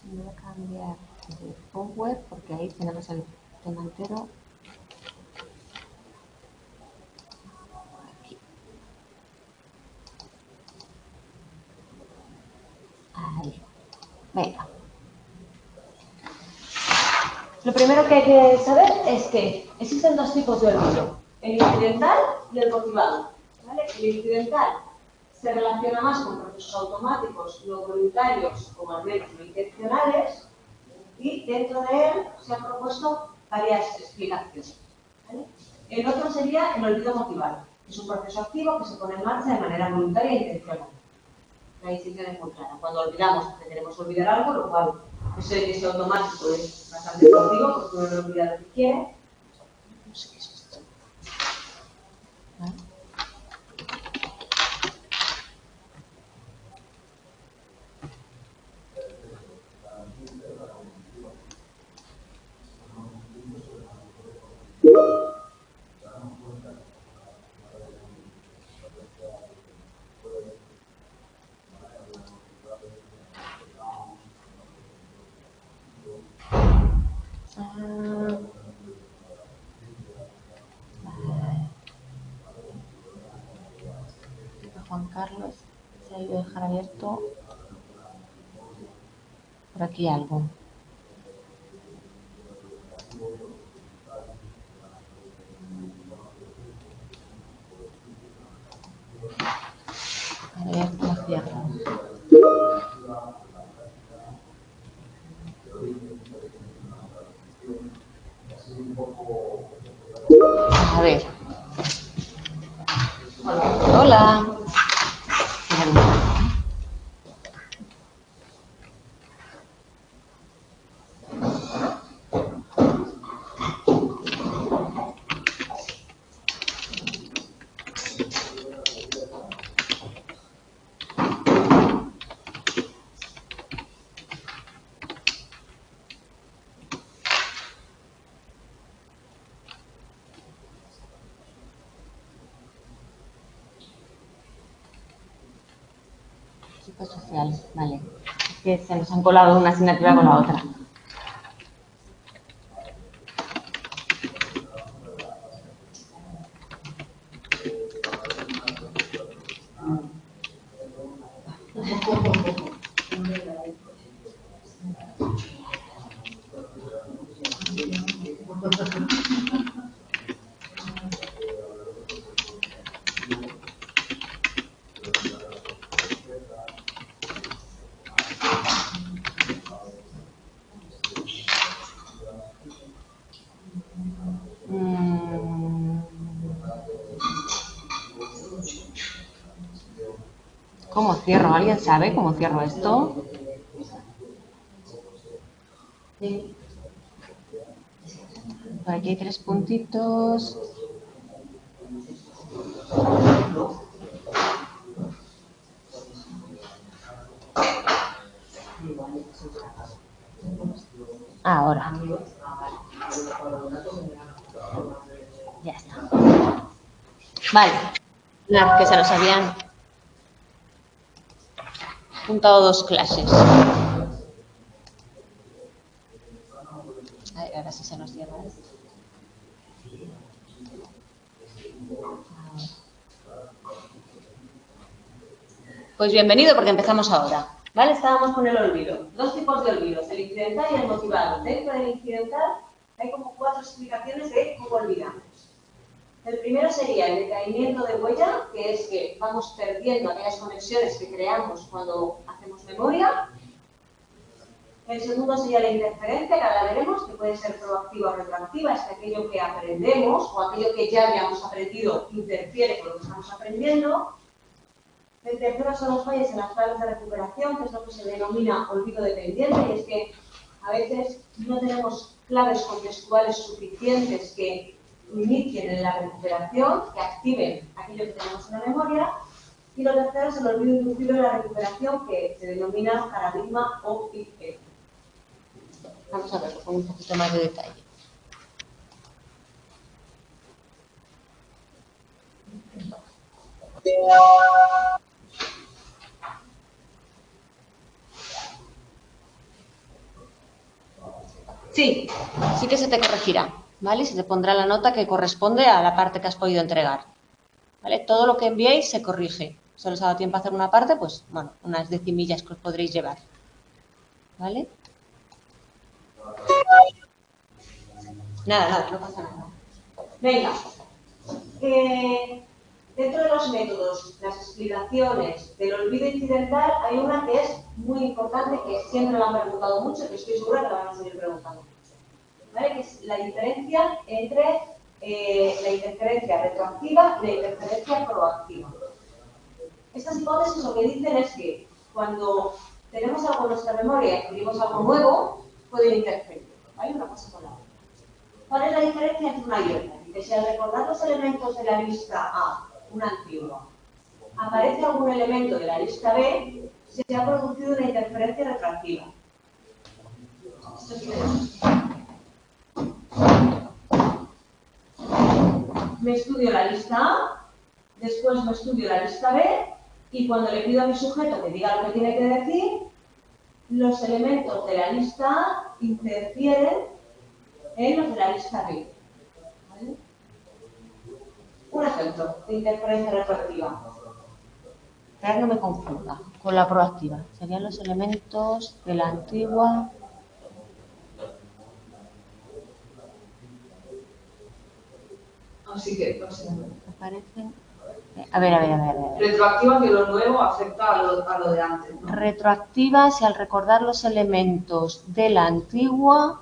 Voy a cambiar de software porque ahí tenemos el tema entero. Aquí. Ahí. Venga. Lo primero que hay que saber es que existen dos tipos de olvido, el incidental y el motivado. ¿Vale? El incidental se relaciona más con procesos automáticos no voluntarios o al menos no intencionales, y dentro de él se han propuesto varias explicaciones. ¿Vale? El otro sería el olvido motivado. Es un proceso activo que se pone en marcha de manera voluntaria e intencional. La distinción es muy clara. Cuando olvidamos que queremos olvidar algo, lo cual eso de que sea automático es bastante positivo porque uno no olvida lo que quiere. No sé qué es esto. ¿Vale? Juan Carlos, se ha ido a dejar abierto por aquí algo. A ver cómo cierro. A ver. Hola. Chicos sociales, vale. Es que se nos han colado una asignatura con la otra. ¿Cómo cierro? ¿Alguien sabe cómo cierro esto? Por aquí hay 3 puntitos. Ahora. Ya está. Vale. Nada, que se nos habían juntado 2 clases. Ay, ahora sí se nos cierra esto. Pues bienvenido porque empezamos ahora. ¿Vale? Estábamos con el olvido. 2 tipos de olvidos, el incidental y el motivado. Dentro del incidental hay como 4 explicaciones de cómo olvidamos. El primero sería el decaimiento de huella, que es que vamos perdiendo aquellas conexiones que creamos cuando hacemos memoria. El segundo sería la interferencia, que ahora veremos, que puede ser proactiva o retroactiva, es que aquello que aprendemos o aquello que ya habíamos aprendido interfiere con lo que estamos aprendiendo. El tercero son los fallos en las claves de recuperación, que es lo que se denomina olvido dependiente, y es que a veces no tenemos claves contextuales suficientes que inicien en la recuperación, que activen aquello que tenemos en la memoria. Y lo tercero es el olvido inducido de la recuperación, que se denomina paradigma o IP. Vamos a verlo con un poquito más de detalle. Sí, sí que se te corregirá, ¿vale? Se te pondrá la nota que corresponde a la parte que has podido entregar, ¿vale? Todo lo que enviéis se corrige. Solo os ha dado tiempo a hacer una parte, pues, bueno, unas decimillas que os podréis llevar, ¿vale? Nada, no pasa nada. Venga. Dentro de los métodos, las explicaciones del olvido incidental, hay una que es muy importante, que siempre la han preguntado mucho y que estoy segura que la van a seguir preguntando mucho, ¿vale? Que es la diferencia entre la interferencia retroactiva y la interferencia proactiva. Estas hipótesis lo que dicen es que cuando tenemos algo en nuestra memoria y adquirimos algo nuevo, pueden interferir, ¿vale? Una cosa con la otra. ¿Cuál es la diferencia entre una y otra? Que si al recordar los elementos de la lista A, una antigua, aparece algún elemento de la lista B, se ha producido una interferencia retroactiva. Esto es interesante. Me estudio la lista A, después me estudio la lista B, y cuando le pido a mi sujeto que diga lo que tiene que decir, los elementos de la lista A interfieren en los de la lista B. ¿Vale? Un ejemplo de interferencia retroactiva. Para que no me confunda con la proactiva. Serían los elementos de la antigua. Así que, Aparecen. A ver. Retroactiva, que lo nuevo afecta a lo de antes, ¿no? Retroactiva, si al recordar los elementos de la antigua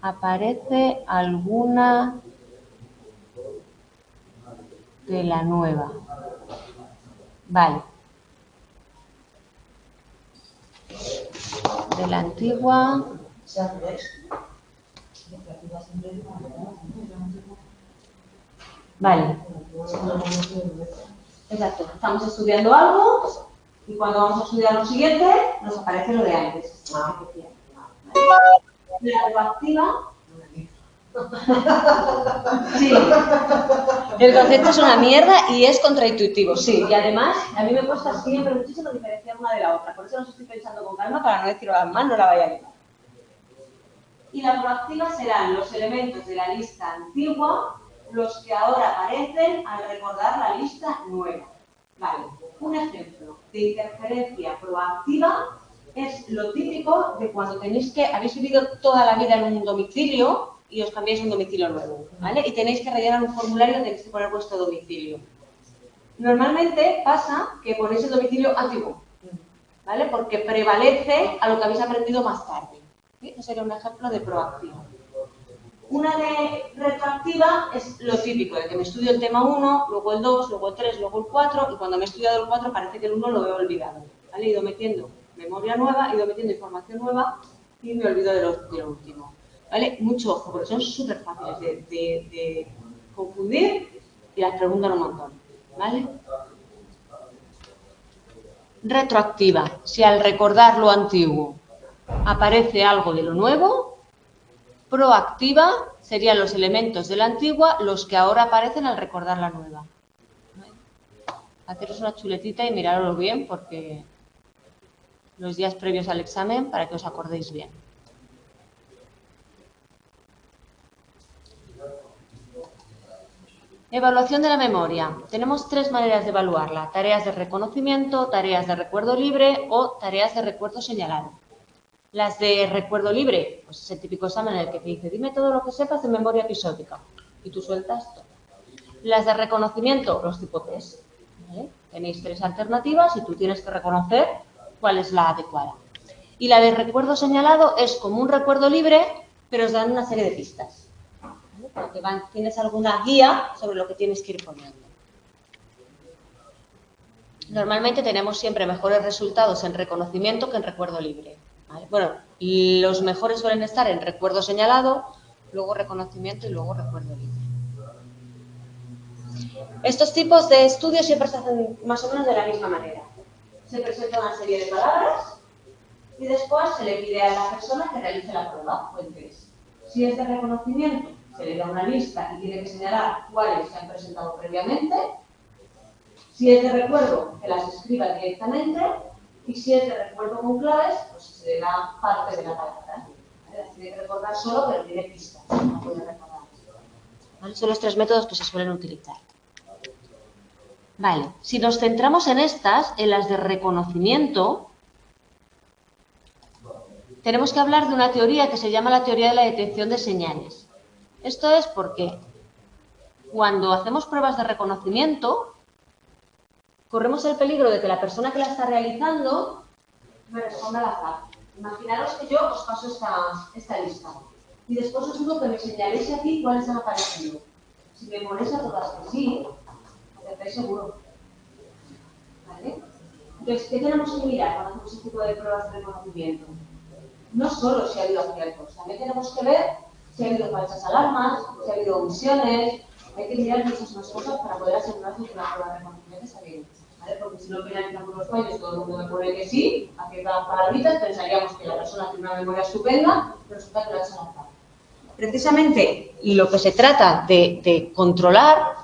aparece alguna de la nueva. Vale. De la antigua. Vale. Exacto. Estamos estudiando algo y cuando vamos a estudiar lo siguiente nos aparece lo de antes. La retroactiva. Sí. El concepto es una mierda y es contraintuitivo, sí. Y además, a mí me cuesta siempre muchísimo diferenciar una de la otra. Por eso los estoy pensando con calma para no decirlo mal, no la vaya a liar. Y la proactiva serán los elementos de la lista antigua los que ahora aparecen al recordar la lista nueva. Vale, un ejemplo de interferencia proactiva es lo típico de cuando habéis vivido toda la vida en un domicilio y os cambiáis un domicilio nuevo, ¿vale? Y tenéis que rellenar un formulario donde tenéis que poner vuestro domicilio. Normalmente pasa que ponéis el domicilio antiguo, ¿vale? Porque prevalece a lo que habéis aprendido más tarde. ¿Sí? Eso sería un ejemplo de proactiva. Una de retroactiva es lo típico, de que me estudio el tema 1, luego el 2, luego el 3, luego el 4, y cuando me he estudiado el 4 parece que el 1 lo he olvidado. ¿Vale? He ido metiendo memoria nueva, he ido metiendo información nueva y me olvido de lo último. ¿Vale? Mucho ojo, porque son súper fáciles de confundir y las preguntan un montón. ¿Vale? Retroactiva, si al recordar lo antiguo aparece algo de lo nuevo. Proactiva serían los elementos de la antigua los que ahora aparecen al recordar la nueva. Haceros una chuletita y mirarlo bien porque los días previos al examen para que os acordéis bien. Evaluación de la memoria. Tenemos tres maneras de evaluarla. Tareas de reconocimiento, tareas de recuerdo libre o tareas de recuerdo señalado. Las de recuerdo libre, pues es el típico examen en el que te dice, dime todo lo que sepas de memoria episódica. Y tú sueltas todo. Las de reconocimiento, los tipo test. ¿Vale? Tenéis tres alternativas y tú tienes que reconocer cuál es la adecuada. Y la de recuerdo señalado es como un recuerdo libre, pero os dan una serie de pistas. ¿Vale? Para que tienes alguna guía sobre lo que tienes que ir poniendo. Normalmente tenemos siempre mejores resultados en reconocimiento que en recuerdo libre. ¿Vale? Bueno, los mejores suelen estar en recuerdo señalado, luego reconocimiento y luego recuerdo libre. Estos tipos de estudios siempre se hacen más o menos de la misma manera. Se presenta una serie de palabras y después se le pide a la persona que realice la prueba o el test. Si es de reconocimiento, se le da una lista y tiene que señalar cuáles se han presentado previamente. Si es de recuerdo, que las escriba directamente. Y si es de recuerdo con claves, pues se le da parte de la palabra. Las tiene que recordar solo, pero tiene pistas, no puede recordar. ¿Vale? Son los 3 métodos que se suelen utilizar. Vale, si nos centramos en estas, en las de reconocimiento, tenemos que hablar de una teoría que se llama la teoría de la detección de señales. Esto es porque cuando hacemos pruebas de reconocimiento, corremos el peligro de que la persona que la está realizando me responda al azar. Imaginaros que yo os paso esta lista y después os digo que me señaléis aquí cuáles han aparecido. Si me ponéis a todas que sí, acertáis seguro. ¿Vale? Entonces, ¿qué tenemos que mirar cuando hacemos este tipo de pruebas de reconocimiento? No solo si ha habido aciertos, también tenemos que ver si ha habido falsas alarmas, si ha habido omisiones. Hay que mirar muchas más cosas para poder asegurarse que la prueba de reconocimiento está bien. ¿Vale? Porque si no penalizamos los fallos, todo el mundo me pone que sí, aciertan palabritas, pensaríamos que la persona tiene una memoria estupenda, pero resulta que lo ha hecho al azar. Precisamente lo que se trata de controlar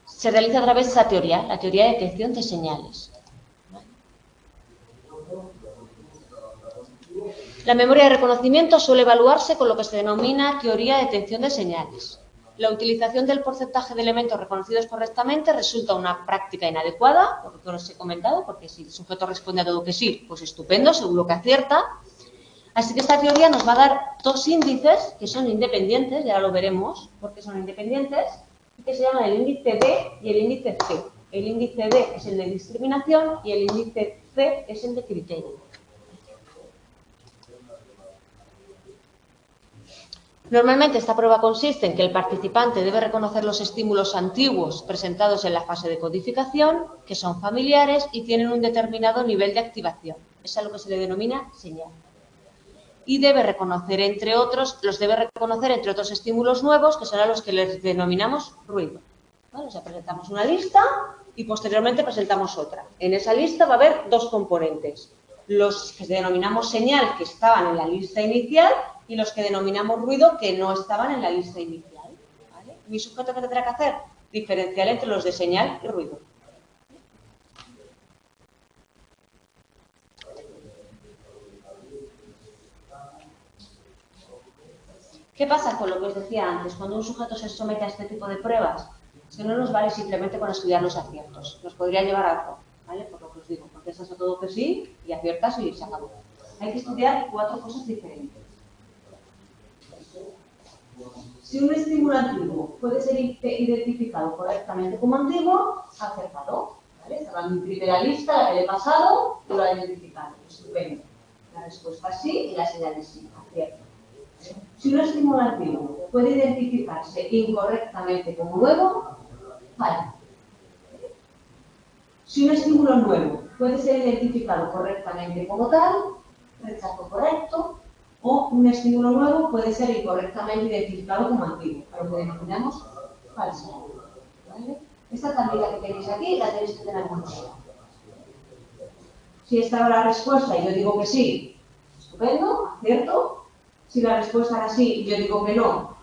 se realiza a través de esa teoría, la teoría de detección de señales. La memoria de reconocimiento suele evaluarse con lo que se denomina teoría de detección de señales. La utilización del porcentaje de elementos reconocidos correctamente resulta una práctica inadecuada, por lo que os he comentado, porque si el sujeto responde a todo que sí, pues estupendo, seguro que acierta. Así que esta teoría nos va a dar 2 índices que son independientes, ya lo veremos porque son independientes, que se llaman el índice D y el índice C. El índice D es el de discriminación y el índice C es el de criterio. Normalmente esta prueba consiste en que el participante debe reconocer los estímulos antiguos presentados en la fase de codificación, que son familiares y tienen un determinado nivel de activación. Es a lo que se le denomina señal. Y debe reconocer, entre otros, estímulos nuevos, que son a los que les denominamos ruido. ¿Vale? O sea, presentamos una lista y posteriormente presentamos otra. En esa lista va a haber 2 componentes. Los que denominamos señal, que estaban en la lista inicial, y los que denominamos ruido, que no estaban en la lista inicial. ¿Vale? ¿Mi sujeto qué tendrá que hacer? Diferenciar entre los de señal y ruido. ¿Qué pasa con lo que os decía antes? Cuando un sujeto se somete a este tipo de pruebas, es que no nos vale simplemente con estudiar los aciertos. Nos podría llevar a algo, ¿vale? Por lo que os digo, porque estás a todo que sí y aciertas y se acabó. Hay que estudiar 4 cosas diferentes. Si un estímulo antiguo puede ser identificado correctamente como antiguo, acertado. ¿Vale? Estaba en mi primera lista, la que le he pasado, y lo ha identificado. Estupendo. La respuesta es sí y la señal es sí, acierto. Si un estímulo antiguo puede identificarse incorrectamente como nuevo, falla. Si un estímulo nuevo puede ser identificado correctamente como tal, rechazo correcto, o un estímulo nuevo puede ser incorrectamente identificado como antiguo, a lo que denominamos falso. ¿Vale? Esta tablita que tenéis aquí la tenéis que tener muy clara. Si esta era la respuesta y yo digo que sí, estupendo, acierto. Si la respuesta era sí y yo digo que no,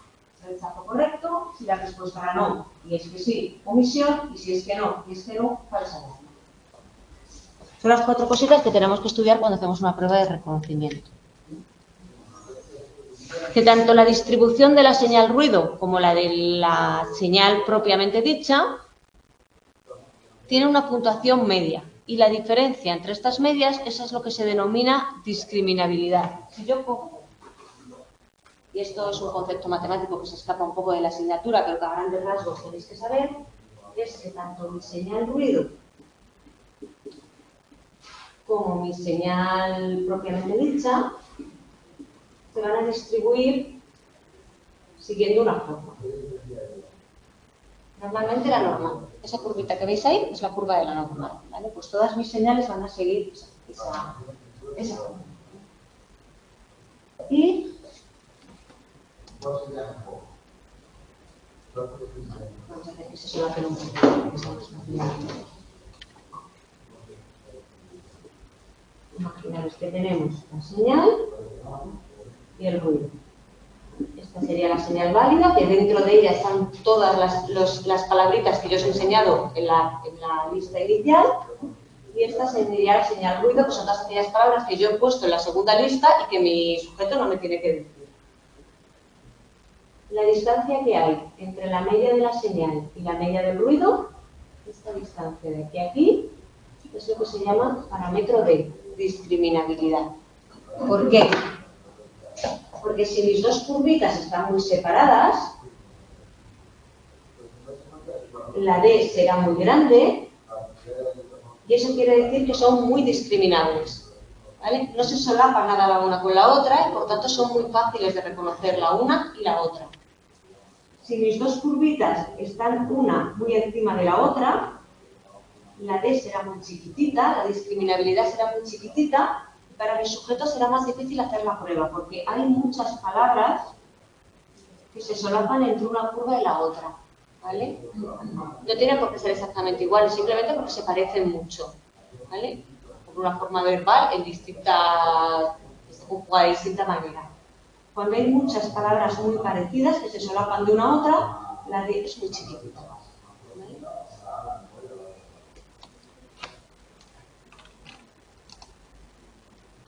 rechazo correcto. Si la respuesta era no y es que sí, omisión. Y si es que no y es que no, falsa alarma. Son las 4 cositas que tenemos que estudiar cuando hacemos una prueba de reconocimiento. Que tanto la distribución de la señal ruido como la de la señal propiamente dicha tiene una puntuación media. Y la diferencia entre estas medias, esa es lo que se denomina discriminabilidad. Si yo cojo, y esto es un concepto matemático que se escapa un poco de la asignatura, pero que a grandes rasgos tenéis que saber, es que tanto mi señal ruido como mi señal propiamente dicha se van a distribuir siguiendo una forma. Normalmente la normal. Esa curvita que veis ahí es la curva de la normal. ¿Vale? Pues todas mis señales van a seguir esa forma. Y vamos a hacer que se solapen un poco. Imaginaros que tenemos la señal y el ruido. Esta sería la señal válida, que dentro de ella están todas las palabritas que yo os he enseñado en la lista inicial. y esta sería la señal ruido, que son todas aquellas palabras que yo he puesto en la segunda lista y que mi sujeto no me tiene que decir. La distancia que hay entre la media de la señal y la media del ruido, esta distancia de aquí a aquí, es lo que se llama parámetro de discriminabilidad. ¿Por qué? Porque si mis dos curvitas están muy separadas, la D será muy grande y eso quiere decir que son muy discriminables, ¿vale? No se solapan nada la una con la otra y por tanto son muy fáciles de reconocer la una y la otra. Si mis dos curvitas están una muy encima de la otra, la D será muy chiquitita, la discriminabilidad será muy chiquitita, y para mi sujeto será más difícil hacer la prueba, porque hay muchas palabras que se solapan entre una curva y la otra, ¿vale? No tienen por qué ser exactamente iguales, simplemente porque se parecen mucho, ¿vale? Por una forma verbal se conjuga de distinta manera. Cuando hay muchas palabras muy parecidas que se solapan de una a otra, la D es muy chiquitita, ¿vale?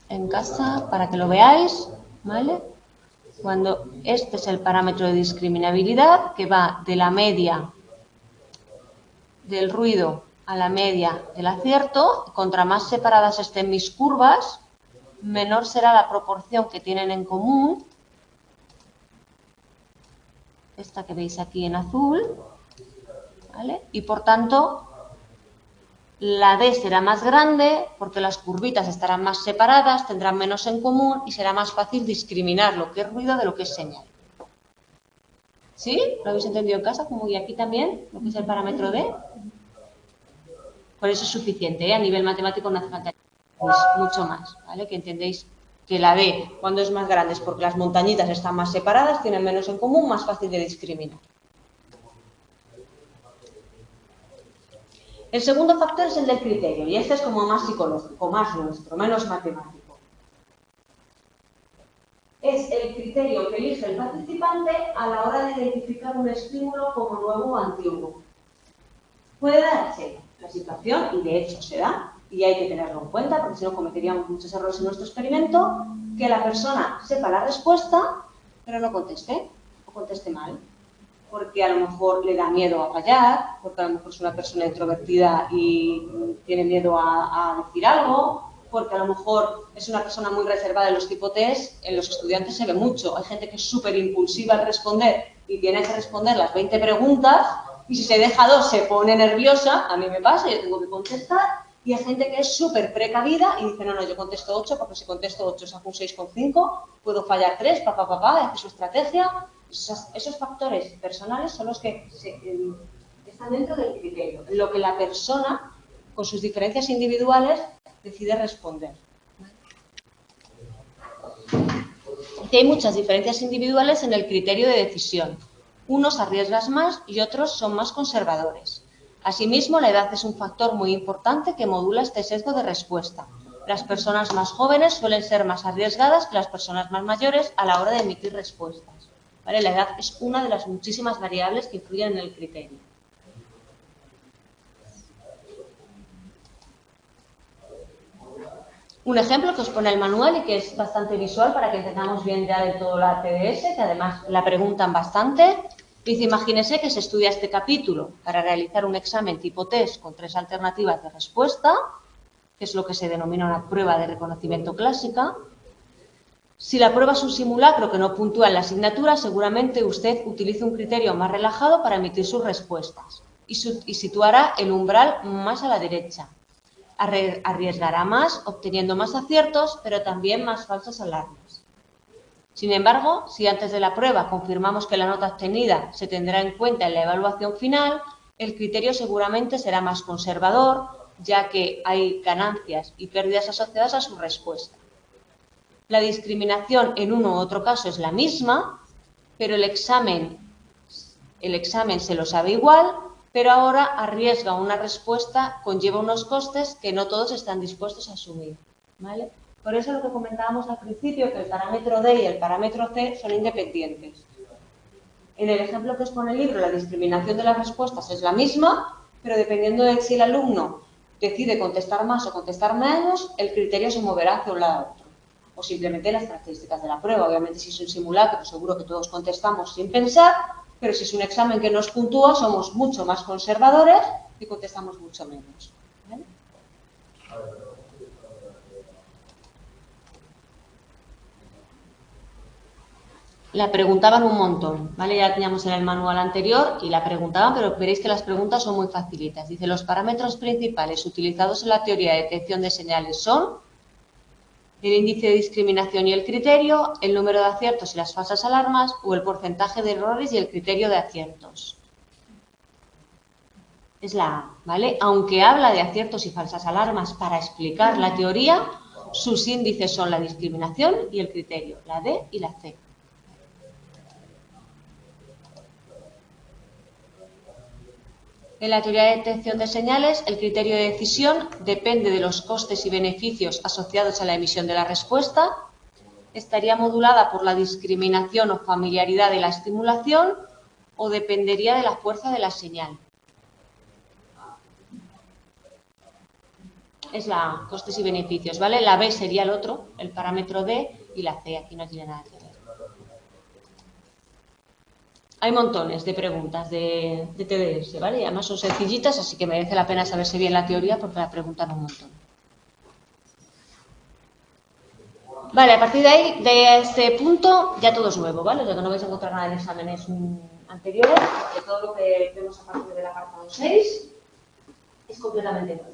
En casa, para que lo veáis, ¿vale? Cuando este es el parámetro de discriminabilidad, que va de la media del ruido a la media del acierto, contra más separadas estén mis curvas, menor será la proporción que tienen en común, esta que veis aquí en azul, ¿vale? Y por tanto, la D será más grande porque las curvitas estarán más separadas, tendrán menos en común y será más fácil discriminar lo que es ruido de lo que es señal. ¿Sí? ¿Lo habéis entendido en casa? Como y aquí también, lo que es el parámetro D. Por eso es suficiente, ¿eh? A nivel matemático no hace falta mucho más, ¿vale? Que entendéis que la D, cuando es más grande, es porque las montañitas están más separadas, tienen menos en común, más fácil de discriminar. El segundo factor es el del criterio, y este es como más psicológico, más nuestro, menos matemático. Es el criterio que elige el participante a la hora de identificar un estímulo como nuevo o antiguo. Puede darse la situación, y de hecho se da, y hay que tenerlo en cuenta, porque si no cometeríamos muchos errores en nuestro experimento, que la persona sepa la respuesta, pero no conteste, o conteste mal. Porque a lo mejor le da miedo a fallar, porque a lo mejor es una persona introvertida y tiene miedo a decir algo, porque a lo mejor es una persona muy reservada en los tipo test, en los estudiantes se ve mucho. Hay gente que es súper impulsiva al responder y tiene que responder las 20 preguntas y si se deja dos se pone nerviosa, a mí me pasa, yo tengo que contestar, y hay gente que es súper precavida y dice, no, yo contesto 8 porque si contesto 8 saco un 6,5, puedo fallar 3, hace su estrategia. Esos factores personales son los que están dentro del criterio, lo que la persona, con sus diferencias individuales, decide responder. Y hay muchas diferencias individuales en el criterio de decisión. Unos arriesgan más y otros son más conservadores. Asimismo, la edad es un factor muy importante que modula este sesgo de respuesta. Las personas más jóvenes suelen ser más arriesgadas que las personas más mayores a la hora de emitir respuestas. ¿Vale? La edad es una de las muchísimas variables que influyen en el criterio. Un ejemplo que os pone el manual y que es bastante visual para que entendamos bien ya de todo la TDS, que además la preguntan bastante. Dice, imagínese que se estudia este capítulo para realizar un examen tipo test con 3 alternativas de respuesta, que es lo que se denomina una prueba de reconocimiento clásica. Si la prueba es un simulacro que no puntúa en la asignatura, seguramente usted utilice un criterio más relajado para emitir sus respuestas y situará el umbral más a la derecha. Arriesgará más, obteniendo más aciertos, pero también más falsas alarmas. Sin embargo, si antes de la prueba confirmamos que la nota obtenida se tendrá en cuenta en la evaluación final, el criterio seguramente será más conservador, ya que hay ganancias y pérdidas asociadas a su respuesta. La discriminación en uno u otro caso es la misma, pero el examen se lo sabe igual, pero ahora arriesga una respuesta, conlleva unos costes que no todos están dispuestos a asumir, ¿vale? Por eso lo que comentábamos al principio, que el parámetro D y el parámetro C son independientes. En el ejemplo que os pone el libro, la discriminación de las respuestas es la misma, pero dependiendo de si el alumno decide contestar más o contestar menos, el criterio se moverá hacia un lado a otro. O simplemente las características de la prueba. Obviamente, si es un simulacro, seguro que todos contestamos sin pensar, pero si es un examen que nos puntúa, somos mucho más conservadores y contestamos mucho menos. ¿Vale? La preguntaban un montón, ¿vale? Ya la teníamos en el manual anterior y la preguntaban, pero veréis que las preguntas son muy facilitas. Dice, los parámetros principales utilizados en la teoría de detección de señales son el índice de discriminación y el criterio, el número de aciertos y las falsas alarmas o el porcentaje de errores y el criterio de aciertos. Es la A, ¿vale? Aunque habla de aciertos y falsas alarmas para explicar la teoría, sus índices son la discriminación y el criterio, la D y la C. En la teoría de detección de señales, el criterio de decisión depende de los costes y beneficios asociados a la emisión de la respuesta. Estaría modulada por la discriminación o familiaridad de la estimulación o dependería de la fuerza de la señal. Es la A, costes y beneficios, ¿vale? La B sería el otro, el parámetro D, y la C aquí no tiene nada que ver. Hay montones de preguntas de TDS, ¿vale? Y además son sencillitas, así que merece la pena saberse bien la teoría porque la preguntan un montón. Vale, a partir de ahí, de este punto, ya todo es nuevo, ¿vale? O sea que no vais a encontrar nada en exámenes anteriores, porque todo lo que vemos a partir del apartado 6 es completamente nuevo.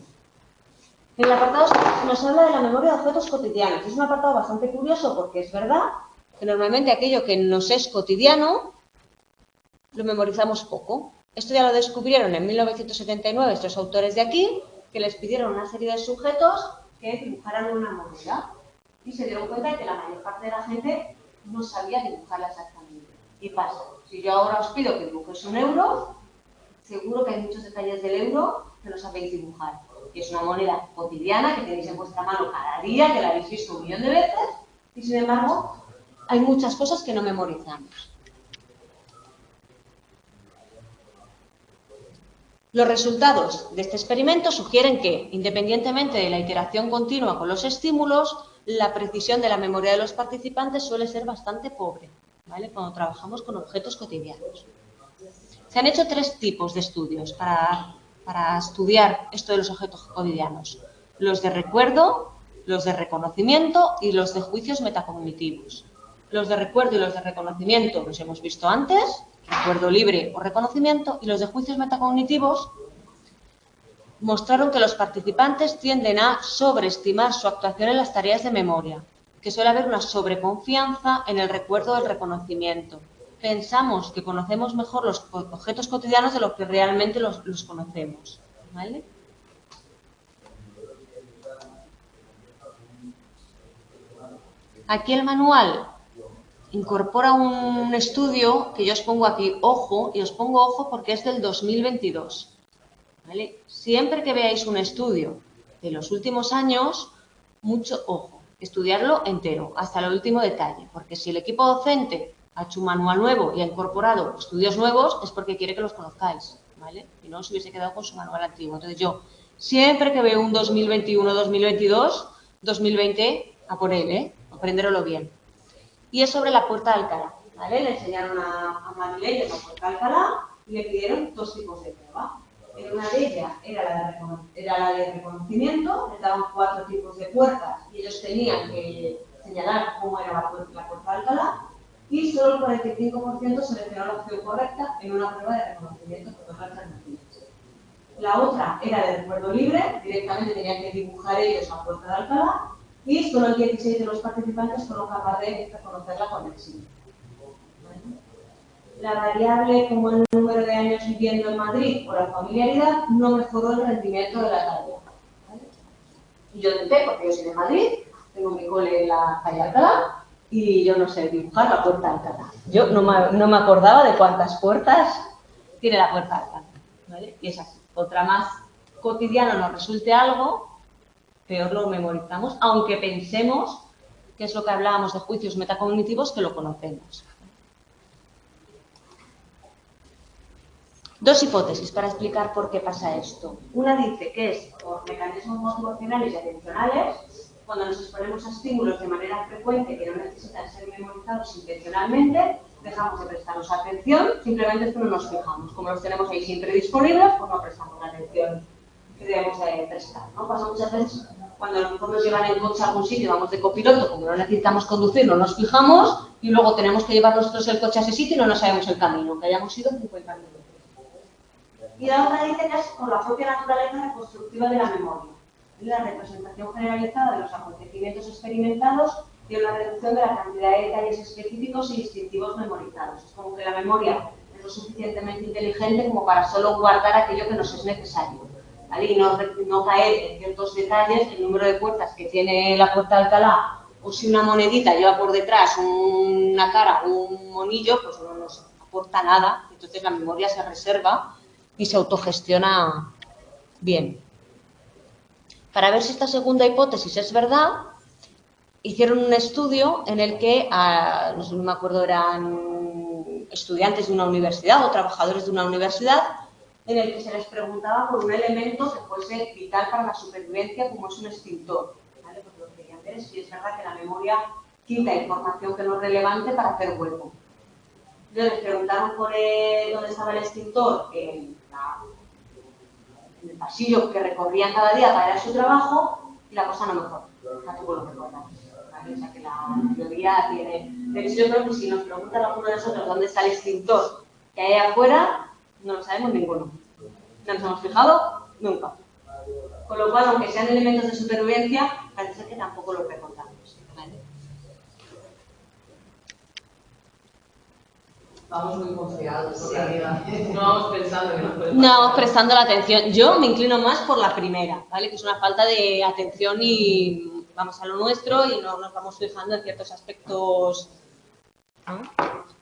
En el apartado 6 nos habla de la memoria de objetos cotidianos. Es un apartado bastante curioso porque es verdad que normalmente aquello que nos es cotidiano lo memorizamos poco. Esto ya lo descubrieron en 1979 estos autores de aquí, que les pidieron a una serie de sujetos que dibujaran una moneda. Y se dieron cuenta de que la mayor parte de la gente no sabía dibujarla exactamente. ¿Qué pasa? Si yo ahora os pido que dibujéis un euro, seguro que hay muchos detalles del euro que no sabéis dibujar. Y es una moneda cotidiana que tenéis en vuestra mano cada día, que la habéis visto 1 millón de veces, y sin embargo, hay muchas cosas que no memorizamos. Los resultados de este experimento sugieren que, independientemente de la iteración continua con los estímulos, la precisión de la memoria de los participantes suele ser bastante pobre, ¿vale? Cuando trabajamos con objetos cotidianos. Se han hecho 3 tipos de estudios para estudiar esto de los objetos cotidianos. Los de recuerdo, los de reconocimiento y los de juicios metacognitivos. Los de recuerdo y los de reconocimiento los hemos visto antes, recuerdo libre o reconocimiento, y los de juicios metacognitivos mostraron que los participantes tienden a sobreestimar su actuación en las tareas de memoria, que suele haber una sobreconfianza en el recuerdo del reconocimiento. Pensamos que conocemos mejor los objetos cotidianos de lo que realmente los conocemos, ¿vale? Aquí el manual incorpora un estudio que yo os pongo aquí, ojo, y os pongo ojo porque es del 2022. ¿Vale? Siempre que veáis un estudio de los últimos años, mucho ojo, estudiarlo entero, hasta el último detalle, porque si el equipo docente ha hecho un manual nuevo y ha incorporado estudios nuevos, es porque quiere que los conozcáis, ¿vale? Y no os hubiese quedado con su manual antiguo. Entonces yo, siempre que veo un 2021, 2022, 2020, a por él, ¿eh? Aprenderlo bien. Y es sobre la puerta de Alcalá, ¿vale? Le enseñaron a Marilén la puerta de Alcalá y le pidieron 2 tipos de prueba. Una de ellas era la de reconocimiento, les daban 4 tipos de puertas y ellos tenían que señalar cómo era la puerta de Alcalá y solo el 45% seleccionó la opción correcta en una prueba de reconocimiento con 2 alternativas. La otra era de recuerdo libre, directamente tenían que dibujar ellos la puerta de Alcalá y solo el 16 de los participantes fueron capaces de reconocerla con éxito. La variable como el número de años viviendo en Madrid o la familiaridad no mejoró el rendimiento de la tarea. ¿Vale? Y yo intenté, porque yo soy de Madrid, tengo mi cole en la calle Alcalá y yo no sé dibujar la puerta de Alcalá. Yo no me acordaba de cuántas puertas tiene la puerta de Alcalá. ¿Vale? Y es así. Otra más cotidiano nos resulte algo, peor lo memorizamos, aunque pensemos que es lo que hablábamos de juicios metacognitivos, que lo conocemos. Dos hipótesis para explicar por qué pasa esto. Una dice que es por mecanismos motivacionales y atencionales, cuando nos exponemos a estímulos de manera frecuente que no necesitan ser memorizados intencionalmente, dejamos de prestarnos atención, simplemente es que no nos fijamos. Como los tenemos ahí siempre disponibles, pues no prestamos la atención que debemos prestar, ¿no? Pasa muchas veces cuando a lo mejor nos llevan en coche a algún sitio, vamos de copiloto, como no necesitamos conducir, no nos fijamos y luego tenemos que llevar nosotros el coche a ese sitio y no nos sabemos el camino, que hayamos ido 50 minutos. Y la otra dice que es por la propia naturaleza reconstructiva de la memoria, la representación generalizada de los acontecimientos experimentados y una reducción de la cantidad de detalles específicos y distintivos memorizados. Es como que la memoria es lo suficientemente inteligente como para solo guardar aquello que nos es necesario, ¿vale? Y no caer en ciertos detalles, el número de puertas que tiene la puerta de Alcalá, o si una monedita lleva por detrás una cara o un monillo, pues no nos aporta nada. Entonces la memoria se reserva y se autogestiona bien. Para ver si esta segunda hipótesis es verdad, hicieron un estudio en el que, no me acuerdo, eran estudiantes de una universidad o trabajadores de una universidad, en el que se les preguntaba por un elemento que fuese vital para la supervivencia, como es un extintor, ¿vale? Porque lo que querían ver es si es verdad que la memoria quita información que no es relevante para hacer hueco. Entonces les preguntaron por dónde estaba el extintor, en el pasillo que recorrían cada día para ir a su trabajo, y la cosa no mejoró, tampoco lo recordamos, ¿vale? O sea que la teoría tiene... De hecho, yo creo que si nos preguntan a alguno de nosotros dónde está el extintor que hay afuera, no lo sabemos ninguno. No nos hemos fijado nunca. Con lo cual, aunque sean elementos de supervivencia, parece ser que tampoco lo recordamos, ¿vale? Vamos muy confiados, sí. No vamos pensando que nos puede pasar. No vamos prestando la atención. Yo me inclino más por la primera, ¿vale? Que es una falta de atención y vamos a lo nuestro y no nos vamos fijando en ciertos aspectos.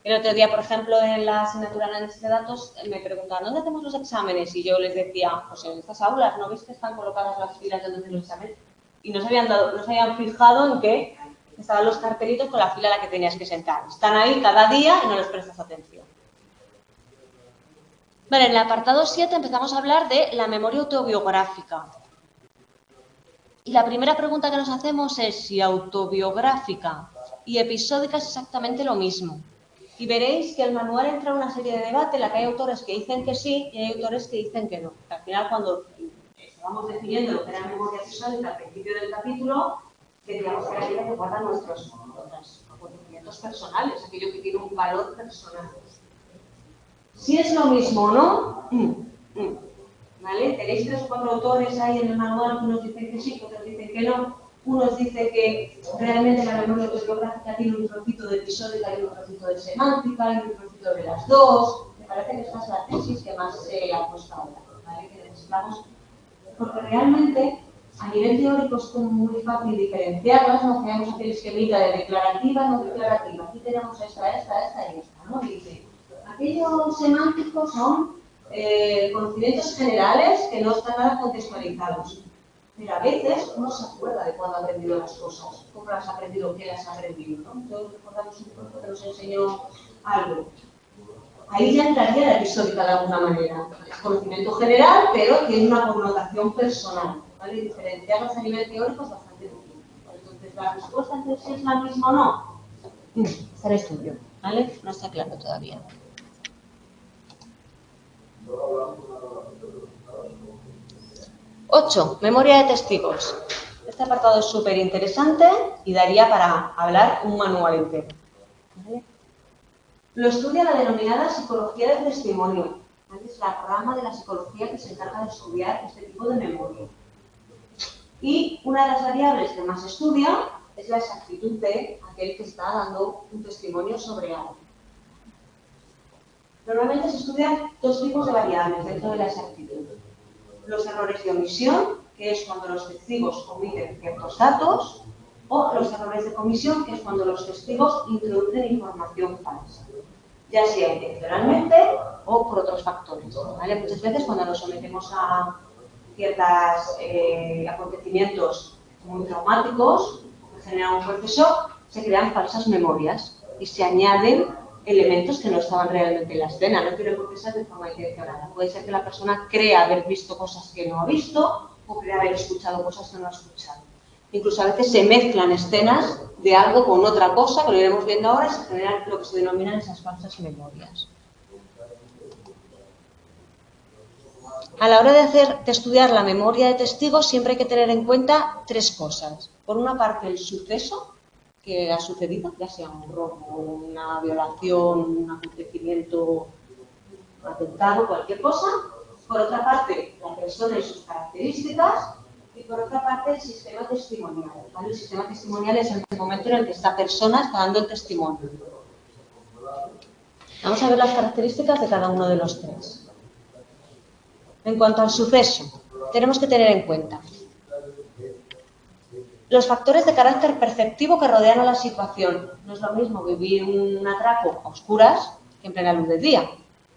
El otro día, por ejemplo, en la asignatura de análisis de datos, me preguntaban, ¿dónde hacemos los exámenes? Y yo les decía, pues en estas aulas, ¿no veis que están colocadas las filas donde hacen los exámenes? Y no se habían fijado en que estaban los cartelitos con la fila a la que tenías que sentar. Están ahí cada día y no les prestas atención. Vale, en el apartado 7 empezamos a hablar de la memoria autobiográfica. Y la primera pregunta que nos hacemos es si autobiográfica y episódica es exactamente lo mismo. Y veréis que el manual entra en una serie de debate en la que hay autores que dicen que sí y hay autores que dicen que no. Al final, cuando estábamos definiendo lo que era memoria episódica al principio del capítulo, decíamos que era aquella que guarda nuestros acontecimientos personales, aquello que tiene un valor personal. Si es lo mismo o no, ¿vale? Tenéis 3 o 4 autores ahí en el manual, unos dicen que sí, otros dicen que no. Unos dicen que realmente la memoria autobiográfica tiene un trocito de episódica y un trocito de semántica y un trocito de las dos. Me parece que esta es la tesis que más se ha puesto ahora, ¿vale? Que necesitamos, porque realmente a nivel teórico es como muy fácil diferenciarlas, no tenemos aquel esquemita de declarativa, no declarativa. Aquí tenemos esta y esta, ¿no? Y dice, aquellos semánticos son conocimientos generales que no están nada contextualizados. Pero a veces uno se acuerda de cuándo ha aprendido las cosas, cómo las ha aprendido, qué las ha aprendido, ¿no? Todos recordamos un poco que nos enseñó algo. Ahí ya entraría la episódica de alguna manera. Es conocimiento general, pero tiene una connotación personal, ¿vale? Diferenciarlas a nivel teórico es bastante difícil. Entonces, la respuesta entre si es la misma o no, está el estudio, ¿vale? No está claro todavía. Ocho, memoria de testigos. Este apartado es súper interesante y daría para hablar un manual entero. ¿Vale? Lo estudia la denominada psicología del testimonio. ¿Vale? Es la rama de la psicología que se encarga de estudiar este tipo de memoria. Y una de las variables que más estudia es la exactitud de aquel que está dando un testimonio sobre algo. Normalmente se estudian 2 tipos de variables dentro de la exactitud. Los errores de omisión, que es cuando los testigos omiten ciertos datos, o los errores de comisión, que es cuando los testigos introducen información falsa, ya sea intencionalmente o por otros factores, ¿vale? Muchas veces cuando nos sometemos a ciertos acontecimientos muy traumáticos, que generan un proceso, se crean falsas memorias y se añaden elementos que no estaban realmente en la escena. No tiene por qué ser de forma intencionada. Puede ser que la persona crea haber visto cosas que no ha visto o crea haber escuchado cosas que no ha escuchado. Incluso a veces se mezclan escenas de algo con otra cosa, que lo iremos viendo ahora, y se generan lo que se denominan esas falsas memorias. A la hora de estudiar la memoria de testigos siempre hay que tener en cuenta tres cosas. Por una parte, el suceso que ha sucedido, ya sea un robo, una violación, un acontecimiento, un atentado, cualquier cosa. Por otra parte, la persona y sus características. Y por otra parte, el sistema testimonial. ¿Vale? El sistema testimonial es el momento en el que esta persona está dando el testimonio. Vamos a ver las características de cada uno de los tres. En cuanto al suceso, tenemos que tener en cuenta los factores de carácter perceptivo que rodean a la situación. No es lo mismo vivir un atraco a oscuras que en plena luz del día.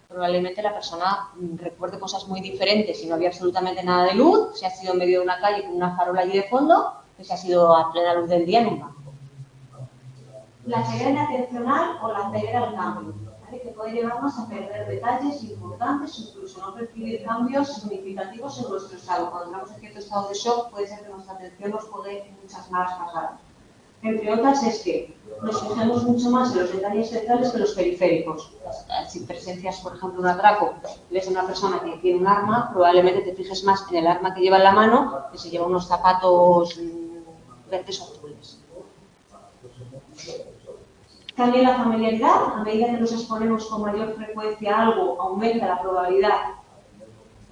Probablemente la persona recuerde cosas muy diferentes si no había absolutamente nada de luz, si ha sido en medio de una calle con una farola allí de fondo, que si ha sido a plena luz del día en un banco. La ceguera atencional o la ceguera al cambio, ¿vale? Que puede llevarnos a perder detalles importantes, incluso no percibir cambios significativos en nuestro estado. Cuando entramos en cierto estado de shock, puede ser que nuestra atención nos juegue muchas malas pasadas. Entre otras es que nos fijamos mucho más en los detalles centrales que los periféricos. Si presencias, por ejemplo, un atraco, ves a una persona que tiene un arma, probablemente te fijes más en el arma que lleva en la mano que si lleva unos zapatos verdes o azules. También la familiaridad, a medida que nos exponemos con mayor frecuencia a algo, aumenta la probabilidad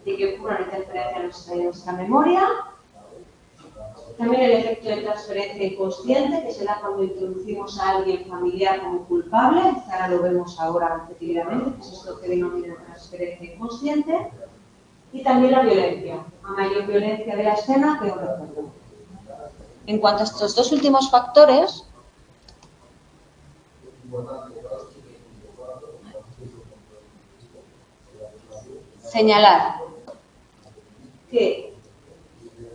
de que ocurra una interferencia en nuestra memoria. También el efecto de transferencia inconsciente, que se da cuando introducimos a alguien familiar como culpable, que ahora lo vemos ahora repetidamente, que es esto que denomina transferencia inconsciente. Y también la violencia, a mayor violencia de la escena, peor recuerdo. En cuanto a estos dos últimos factores, señalar que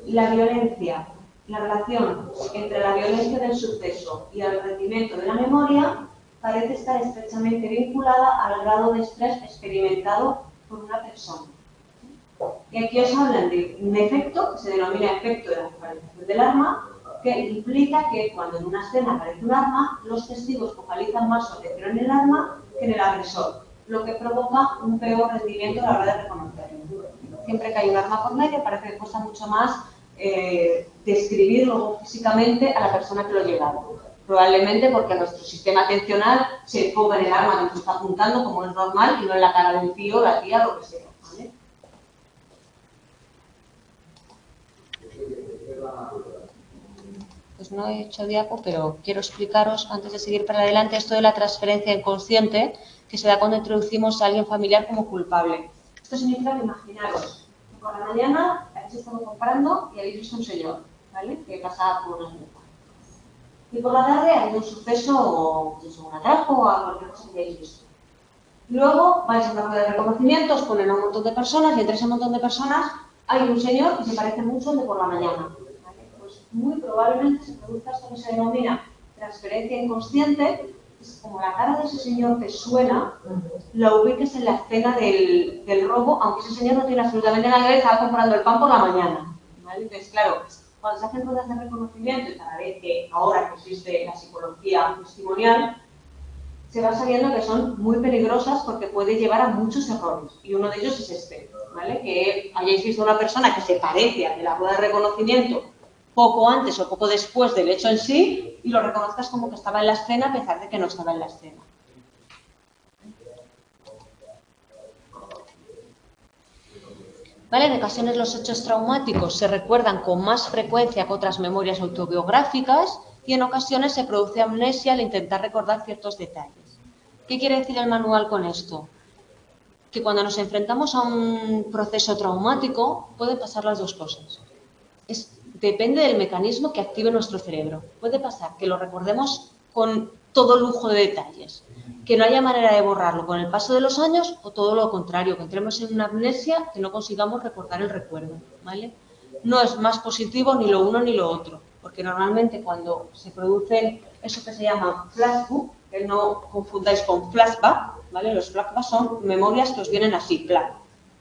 la violencia, la relación entre la violencia del suceso y el rendimiento de la memoria parece estar estrechamente vinculada al grado de estrés experimentado por una persona. Y aquí os hablan de un efecto que se denomina efecto de la focalización del arma, que implica que cuando en una escena aparece un arma, los testigos focalizan más su atención en el arma que en el agresor, lo que provoca un peor rendimiento a la hora de reconocerlo. Siempre que hay un arma por medio, parece que cuesta mucho más describir luego físicamente a la persona que lo lleva. Probablemente porque nuestro sistema atencional se enfoca en el arma que nos está apuntando, como es normal, y no en la cara del tío, la tía, lo que sea. ¿Vale? Pues no he hecho diapo, pero quiero explicaros, antes de seguir para adelante, esto de la transferencia inconsciente que se da cuando introducimos a alguien familiar como culpable. Esto significa que imaginaros que por la mañana habéis estado comprando y habéis visto un señor, ¿vale? Que pasa por una ruta. Y por la tarde ha habido un suceso, pues un atraco o cualquier cosa que hayáis visto. Luego vais a una rueda de reconocimiento, os ponen a un montón de personas y entre ese montón de personas hay un señor que se parece mucho al de por la mañana. Muy probablemente se produzca esto que se denomina transferencia inconsciente, es como la cara de ese señor te suena, la ubiques en la escena del robo, aunque ese señor no tiene absolutamente nada que ver, estaba comprando el pan por la mañana. ¿Vale? Entonces, claro, cuando se hacen ruedas de reconocimiento, y cada vez que ahora que existe la psicología testimonial, se va sabiendo que son muy peligrosas porque puede llevar a muchos errores. Y uno de ellos es este, ¿vale? Que hayáis visto a una persona que se parece a la rueda de reconocimiento poco antes o poco después del hecho en sí y lo reconozcas como que estaba en la escena a pesar de que no estaba en la escena. ¿Vale? En ocasiones los hechos traumáticos se recuerdan con más frecuencia que otras memorias autobiográficas y en ocasiones se produce amnesia al intentar recordar ciertos detalles. ¿Qué quiere decir el manual con esto? Que cuando nos enfrentamos a un proceso traumático pueden pasar las dos cosas. Depende del mecanismo que active nuestro cerebro. Puede pasar que lo recordemos con todo lujo de detalles, que no haya manera de borrarlo con el paso de los años o todo lo contrario, que entremos en una amnesia que no consigamos recordar el recuerdo, ¿vale? No es más positivo ni lo uno ni lo otro, porque normalmente cuando se producen eso que se llama flashback, que no confundáis con flashback, ¿vale? Los flashbacks son memorias que os vienen así, plan.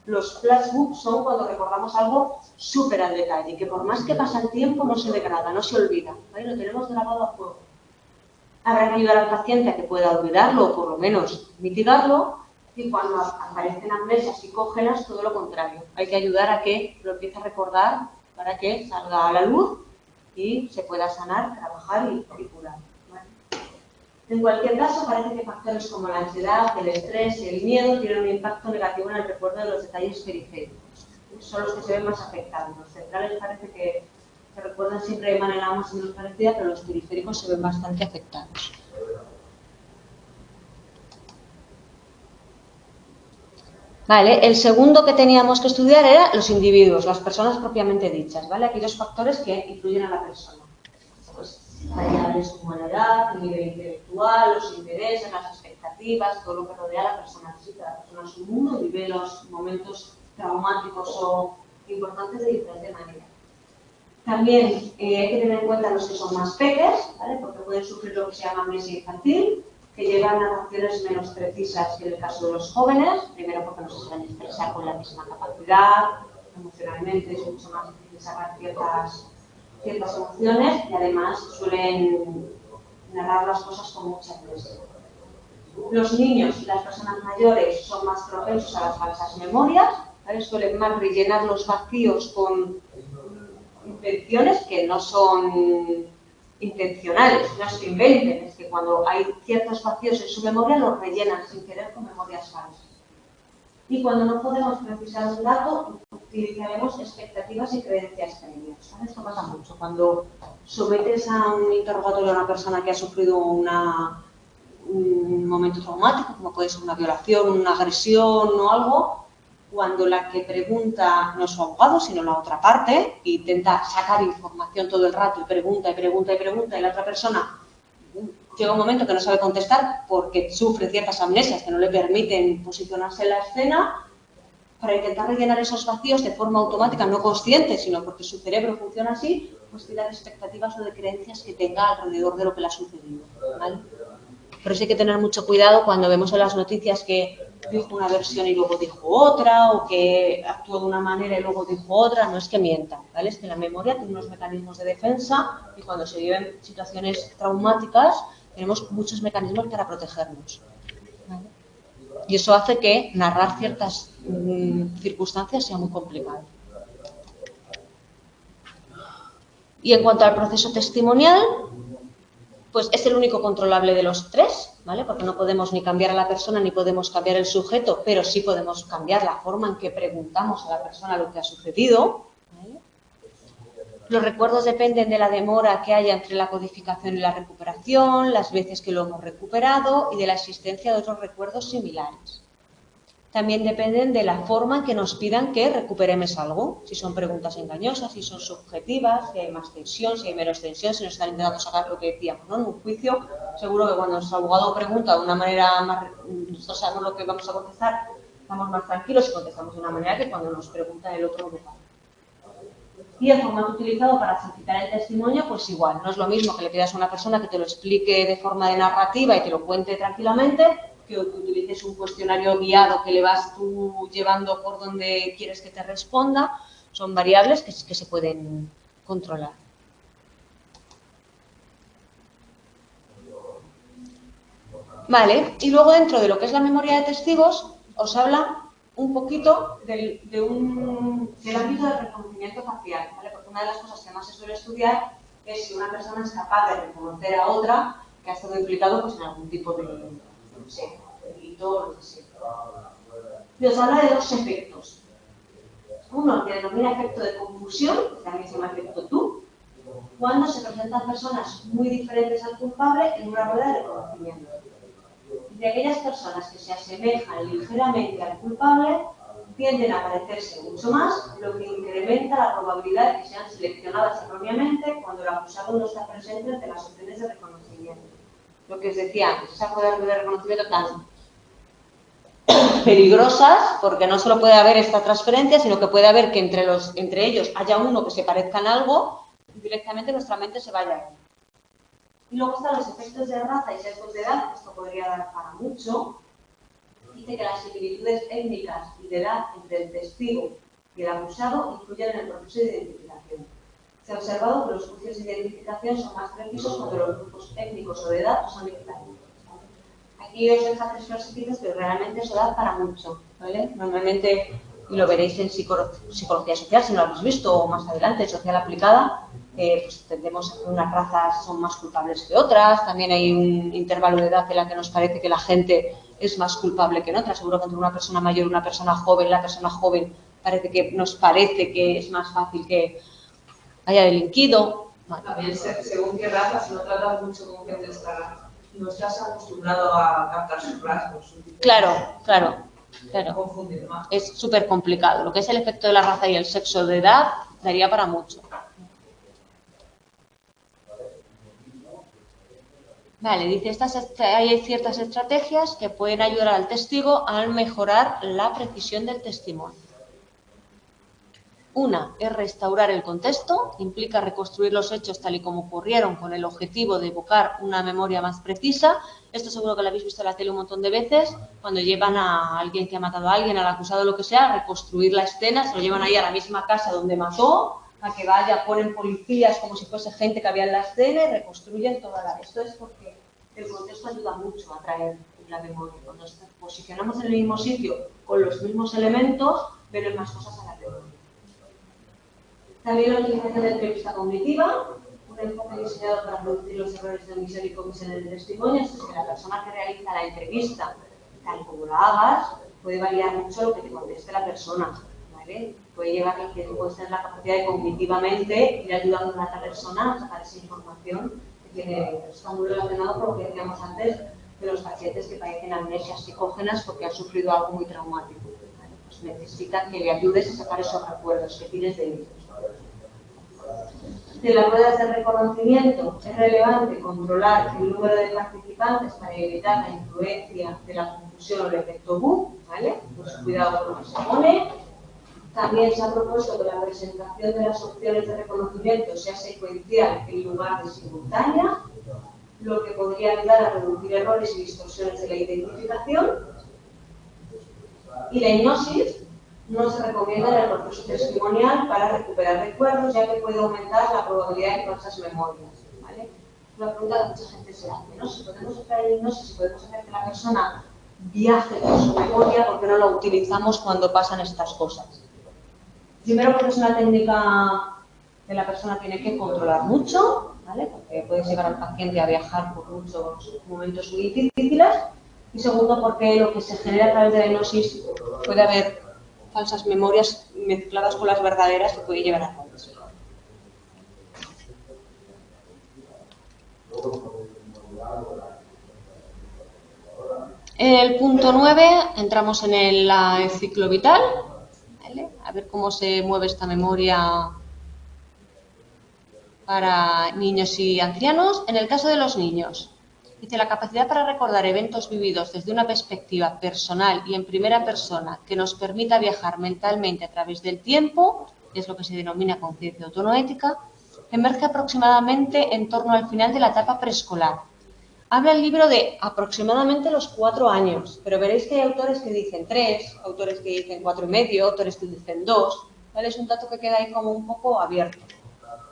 Los flashbooks son cuando recordamos algo súper al detalle, que por más que pasa el tiempo no se degrada, no se olvida, ¿vale? Lo tenemos grabado a fuego. Habrá que ayudar al paciente a que pueda olvidarlo o por lo menos mitigarlo, y cuando aparecen amnesias psicógenas, todo lo contrario. Hay que ayudar a que lo empiece a recordar para que salga a la luz y se pueda sanar, trabajar y curar. ¿Vale? En cualquier caso, parece que factores como la ansiedad, el estrés y el miedo tienen un impacto negativo en el recuerdo de los detalles periféricos. Son los que se ven más afectados. Los centrales parece que recuerdan siempre de manera más o menos parecida, pero los periféricos se ven bastante afectados. Vale, el segundo que teníamos que estudiar era los individuos, las personas propiamente dichas, ¿vale? Aquellos factores que influyen a la persona. Pues variables como la edad, el nivel intelectual, los intereses, las expectativas, todo lo que rodea a la persona. Sí, cada persona es un mundo y vive los momentos traumáticos o importantes de diferente manera. También hay que tener en cuenta los que son más pequeños, ¿vale? Porque pueden sufrir lo que se llama amnesia infantil, que llevan a narraciones menos precisas que en el caso de los jóvenes, primero porque no se saben expresar con la misma capacidad, emocionalmente es mucho más difícil sacar ciertas emociones y además suelen narrar las cosas con mucha presión. Los niños y las personas mayores son más propensos a las falsas memorias, ¿vale? Suelen más rellenar los vacíos con intenciones que no son intencionales, no es que inventen, es que cuando hay ciertos vacíos en su memoria los rellenan sin querer con memorias falsas. Y cuando no podemos precisar un dato, utilizaremos expectativas y creencias previas. Esto pasa mucho. Cuando sometes a un interrogatorio a una persona que ha sufrido un momento traumático, como puede ser una violación, una agresión o algo, cuando la que pregunta no es su abogado, sino la otra parte, e intenta sacar información todo el rato y pregunta y pregunta y pregunta, y la otra persona llega un momento que no sabe contestar porque sufre ciertas amnesias que no le permiten posicionarse en la escena, para intentar rellenar esos vacíos de forma automática, no consciente, sino porque su cerebro funciona así, pues tiene expectativas o de creencias que tenga alrededor de lo que le ha sucedido, ¿vale? Por eso hay que tener mucho cuidado cuando vemos en las noticias que dijo una versión y luego dijo otra, o que actuó de una manera y luego dijo otra. No es que mientan, ¿vale? Es que la memoria tiene unos mecanismos de defensa y cuando se viven situaciones traumáticas tenemos muchos mecanismos para protegernos, ¿vale? Y eso hace que narrar ciertas circunstancias sea muy complicado. Y en cuanto al proceso testimonial, pues es el único controlable de los tres, ¿vale? Porque no podemos ni cambiar a la persona ni podemos cambiar el sujeto, pero sí podemos cambiar la forma en que preguntamos a la persona lo que ha sucedido, ¿vale? Los recuerdos dependen de la demora que haya entre la codificación y la recuperación, las veces que lo hemos recuperado y de la existencia de otros recuerdos similares. También dependen de la forma en que nos pidan que recuperemos algo, si son preguntas engañosas, si son subjetivas, si hay más tensión, si hay menos tensión, si nos están intentando sacar lo que decíamos, ¿no? En un juicio, seguro que cuando nuestro abogado pregunta de una manera más, nosotros sabemos lo que vamos a contestar, estamos más tranquilos y contestamos de una manera que cuando nos pregunta el otro lugar. Y el formato utilizado para solicitar el testimonio, pues igual, no es lo mismo que le pidas a una persona que te lo explique de forma de narrativa y te lo cuente tranquilamente, que utilices un cuestionario guiado que le vas tú llevando por donde quieres que te responda. Son variables que se pueden controlar. Vale, y luego dentro de lo que es la memoria de testigos, os habla un poquito del ámbito del reconocimiento facial, ¿vale? Porque una de las cosas que más se suele estudiar es si una persona es capaz de reconocer a otra que ha estado implicado pues, en algún tipo de delito o lo que sea. Y os habla de dos efectos. Uno que denomina efecto de confusión, que también se llama efecto tú, cuando se presentan personas muy diferentes al culpable en una rueda de reconocimiento. De aquellas personas que se asemejan ligeramente al culpable tienden a parecerse mucho más, lo que incrementa la probabilidad de que sean seleccionadas erróneamente cuando el acusado no está presente ante las opciones de reconocimiento. Lo que os decía antes, esas ruedas de reconocimiento tan peligrosas, porque no solo puede haber esta transferencia, sino que puede haber que entre ellos haya uno que se parezca en algo y directamente nuestra mente se vaya a él. Y luego están los efectos de raza y sesgos de edad, esto podría dar para mucho. Dice que las similitudes étnicas y de edad entre el testigo y el acusado influyen en el proceso de identificación. Se ha observado que los juicios de identificación son más precisos cuando los grupos étnicos o de edad son diferentes. Aquí os dejo 3 clasecitas, pero realmente eso da para mucho, ¿vale? Normalmente, y lo veréis en psicología social, si no lo habéis visto, o más adelante, en social aplicada, pues tendemos a que unas razas son más culpables que otras, también hay un intervalo de edad en la que nos parece que la gente es más culpable que en otras, seguro que entre una persona mayor y una persona joven, la persona joven nos parece que es más fácil que haya delinquido. Bueno. También según qué raza, si no tratas mucho con gente de esta raza, no estás acostumbrado a captar sus rasgos. Claro. Confundir más. Es súper complicado. Lo que es el efecto de la raza y el sexo de edad daría para mucho. Vale, dice, hay ciertas estrategias que pueden ayudar al testigo a mejorar la precisión del testimonio. Una es restaurar el contexto, implica reconstruir los hechos tal y como ocurrieron con el objetivo de evocar una memoria más precisa. Esto seguro que lo habéis visto en la tele un montón de veces, cuando llevan a alguien que ha matado a alguien, al acusado, lo que sea, a reconstruir la escena, se lo llevan ahí a la misma casa donde mató, a que vaya, ponen policías como si fuese gente que había en la escena y reconstruyen toda la... Esto es porque el contexto ayuda mucho a traer la memoria. Cuando nos posicionamos en el mismo sitio con los mismos elementos, vienen más cosas a la memoria. También la utilización de entrevista cognitiva, un enfoque diseñado para reducir los errores de omisión y comisión en el testimonio, es que la persona que realiza la entrevista, tal como la hagas, puede variar mucho lo que te conteste la persona, ¿vale? Puede llevar a que tú puedes tener la capacidad de cognitivamente ir ayudando a la otra persona a sacar esa información que tiene, está muy relacionado con lo que decíamos antes de los pacientes que padecen amnesias psicógenas porque han sufrido algo muy traumático, ¿vale? Pues necesitan que le ayudes a sacar esos recuerdos, que tires de ellos. De las ruedas de reconocimiento es relevante controlar el número de participantes para evitar la influencia de la confusión o el efecto boom, ¿vale? Pues cuidado con lo que se pone. También se ha propuesto que la presentación de las opciones de reconocimiento sea secuencial en lugar de simultánea, lo que podría ayudar a reducir errores y distorsiones de la identificación. Y la hipnosis no se recomienda en el proceso testimonial para recuperar recuerdos, ya que puede aumentar la probabilidad de falsas memorias, ¿vale? Una pregunta que mucha gente se hace, ¿no? Si podemos hacer la hipnosis, si podemos hacer que la persona viaje con su memoria, ¿por qué no la utilizamos cuando pasan estas cosas? Primero porque es una técnica que la persona tiene que controlar mucho, ¿vale? Porque puedes llevar al paciente a viajar por muchos momentos muy difíciles. Y segundo porque lo que se genera a través de la hipnosis puede haber falsas memorias mezcladas con las verdaderas que puede llevar a fallos. En el punto 9 entramos en el ciclo vital, ¿vale? A ver cómo se mueve esta memoria para niños y ancianos. En el caso de los niños, dice la capacidad para recordar eventos vividos desde una perspectiva personal y en primera persona que nos permita viajar mentalmente a través del tiempo, que es lo que se denomina conciencia autonoética, emerge aproximadamente en torno al final de la etapa preescolar. Habla el libro de aproximadamente los 4 años, pero veréis que hay autores que dicen 3, autores que dicen 4 y medio, autores que dicen 2, ¿vale? Es un dato que queda ahí como un poco abierto.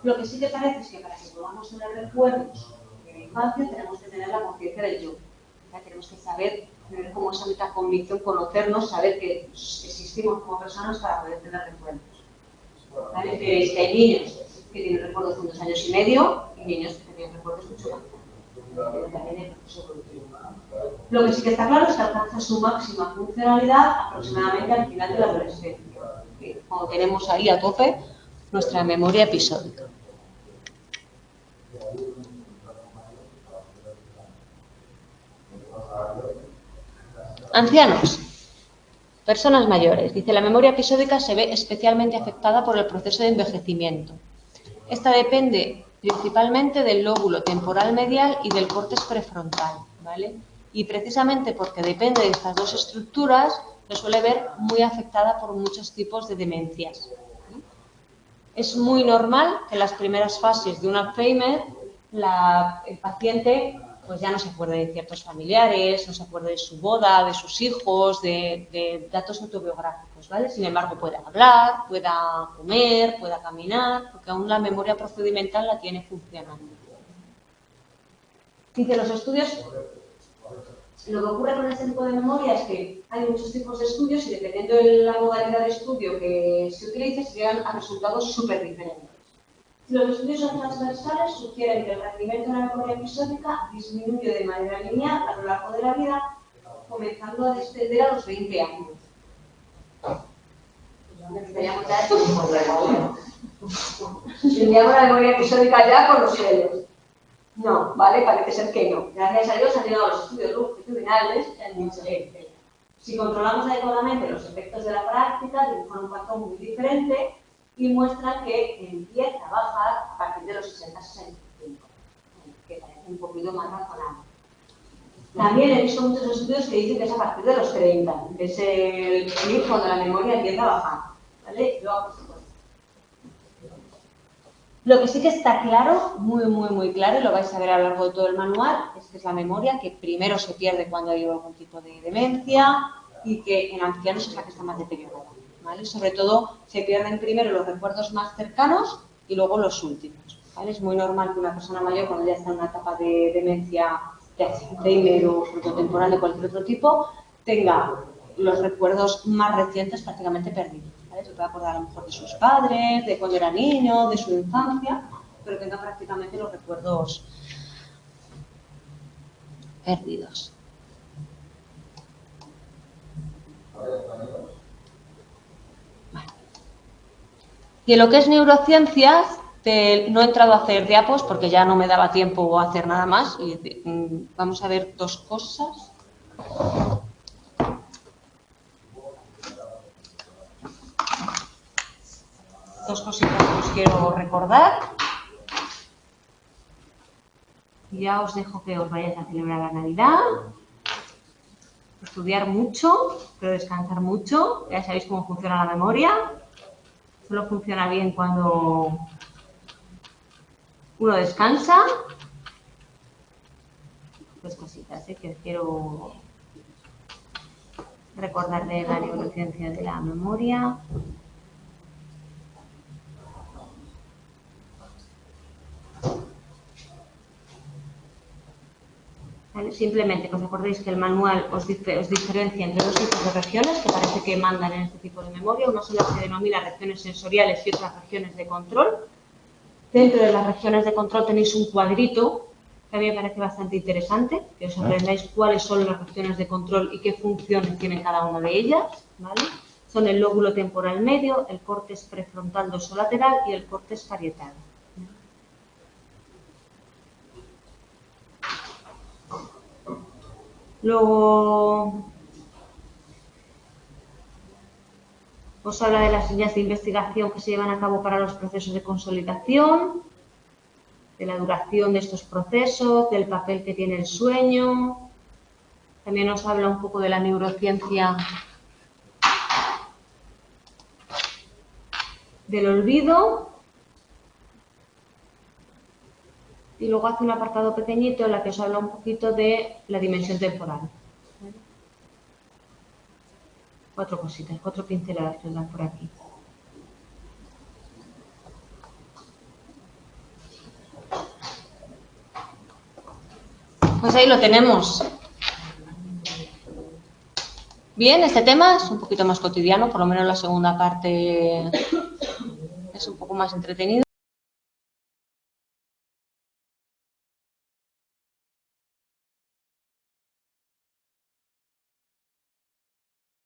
Lo que sí que parece es que para que podamos tener recuerdos de la infancia tenemos que tener la conciencia del yo. ¿Ya? Tenemos que saber, tener como esa metaconvicción, conocernos, saber que existimos como personas para poder tener recuerdos. ¿Vale? Veréis que hay niños que tienen recuerdos de 2 años y medio y niños que tienen recuerdos mucho más. Lo que sí que está claro es que alcanza su máxima funcionalidad aproximadamente al final de la adolescencia, cuando tenemos ahí a tope nuestra memoria episódica. Ancianos, personas mayores. Dice, la memoria episódica se ve especialmente afectada por el proceso de envejecimiento. Esta depende principalmente del lóbulo temporal medial y del córtex prefrontal, ¿vale? Y precisamente porque depende de estas dos estructuras, se suele ver muy afectada por muchos tipos de demencias. Es muy normal que en las primeras fases de un Alzheimer el paciente pues ya no se acuerda de ciertos familiares, no se acuerda de su boda, de sus hijos, de datos autobiográficos, ¿vale? Sin embargo, pueda hablar, pueda comer, pueda caminar, porque aún la memoria procedimental la tiene funcionando. Dice los estudios, lo que ocurre con este tipo de memoria es que hay muchos tipos de estudios y dependiendo de la modalidad de estudio que se utilice, se llegan a resultados súper diferentes. Los estudios son transversales, sugieren que el rendimiento de la memoria episódica disminuye de manera lineal a lo largo de la vida, comenzando a descender a los 20 años. Tendríamos la memoria episódica ya con los sellos. No, ¿vale? Parece ser que no. Gracias a Dios han llegado los estudios longitudinales y han dicho que si controlamos adecuadamente los efectos de la práctica, dibujan un patrón muy diferente y muestran que empieza a bajar a partir de los 60-65, que parece un poquito más razonable. También he visto muchos estudios que dicen que es a partir de los 30, que es el cuando la memoria empieza a bajar, ¿vale? Lo que sí que está claro, muy claro, y lo vais a ver a lo largo de todo el manual, es que es la memoria que primero se pierde cuando hay algún tipo de demencia y que en ancianos es la que está más deteriorada, ¿vale? Sobre todo se pierden primero los recuerdos más cercanos y luego los últimos, ¿vale? Es muy normal que una persona mayor, cuando ya está en una etapa de demencia de Alzheimer o frontotemporal de cualquier otro tipo, tenga los recuerdos más recientes prácticamente perdidos. Se puede acordar a lo mejor de sus padres, de cuando era niño, de su infancia, pero tenga prácticamente los recuerdos perdidos. Vale. Y en lo que es neurociencias, no he entrado a hacer diapos porque ya no me daba tiempo a hacer nada más. Vamos a ver dos cosas. Dos cositas que os quiero recordar. Ya os dejo que os vayáis a celebrar la Navidad. Estudiar mucho, pero descansar mucho. Ya sabéis cómo funciona la memoria. Solo funciona bien cuando uno descansa. Dos cositas que os quiero recordar de la neurociencia de la memoria. ¿Vale? Simplemente que os acordéis que el manual os diferencia entre dos tipos de regiones que parece que mandan en este tipo de memoria. Una son las que denomina regiones sensoriales y otras regiones de control. Dentro de las regiones de control tenéis un cuadrito que a mí me parece bastante interesante, que os aprendáis cuáles son las regiones de control y qué funciones tiene cada una de ellas, ¿vale? Son el lóbulo temporal medio, el córtex prefrontal dorsolateral y el córtex parietal. Luego os habla de las líneas de investigación que se llevan a cabo para los procesos de consolidación, de la duración de estos procesos, del papel que tiene el sueño. También os habla un poco de la neurociencia del olvido. Y luego hace un apartado pequeñito en la que os habla un poquito de la dimensión temporal. Cuatro cositas, cuatro pinceladas que os dan por aquí. Pues ahí lo tenemos. Bien, este tema es un poquito más cotidiano, por lo menos la segunda parte es un poco más entretenido.